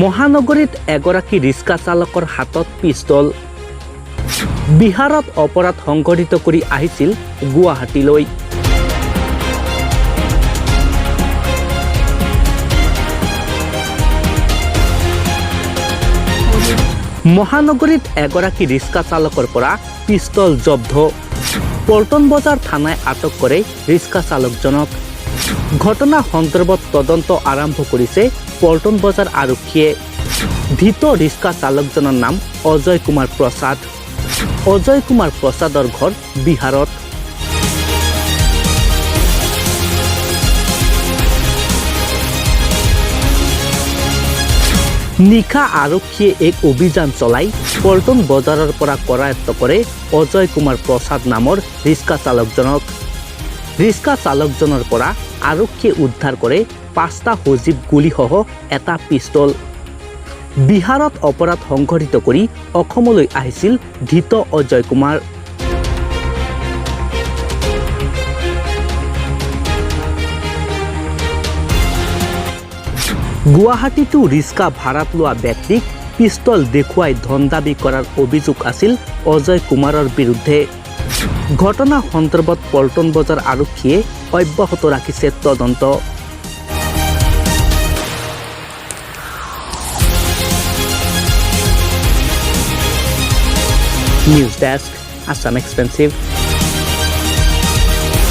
মহানগৰীত এগৰাকী ৰিক্সা চালকৰ হাতত পিস্তল। বিহাৰত অপৰাধ সংঘটিত কৰি আহিছিল গুৱাহাটীলৈ। মহানগৰীত এগৰাকী ৰিক্সা চালকৰ পৰা পিস্তল জব্দ। পল্টন বজাৰ থানাই আটক কৰে ৰিক্সা চালকজনক। ঘটনা সন্দৰ্ভত তদন্ত আৰম্ভ কৰিছে পল্টন বজাৰ আৰক্ষীয়ে। ধৃত ৰিক্সা চালকজনৰ নাম অজয় কুমাৰ প্ৰসাদ। অজয় কুমাৰ প্ৰসাদৰ ঘৰ বিহাৰত। নিশা আৰক্ষীয়ে এক অভিযান চলাই পল্টন বজাৰৰ পৰা কৰায়ত্ব কৰে অজয় কুমাৰ প্ৰসাদ নামৰ ৰিক্সা চালকজনক। ৰিক্সা চালকজনৰ পৰা আৰক্ষীয়ে উদ্ধাৰ কৰে 5টা সজীৱ গুলীসহ এটা পিস্তল। বিহাৰত অপৰাধ সংঘটিত কৰি অসমলৈ আহিছিল ধৃত অজয় কুমাৰ। গুৱাহাটীতো ৰিক্সা ভাড়াত লোৱা ব্যক্তিক পিস্তল দেখুৱাই ধন দাবী কৰাৰ অভিযোগ আছিল অজয় কুমাৰৰ বিৰুদ্ধে। ঘটনা সন্দৰ্ভত পল্টন বজাৰ আৰক্ষীয়ে অব্যাহত ৰাখিছে তদন্ত। News desk, Assam expensive.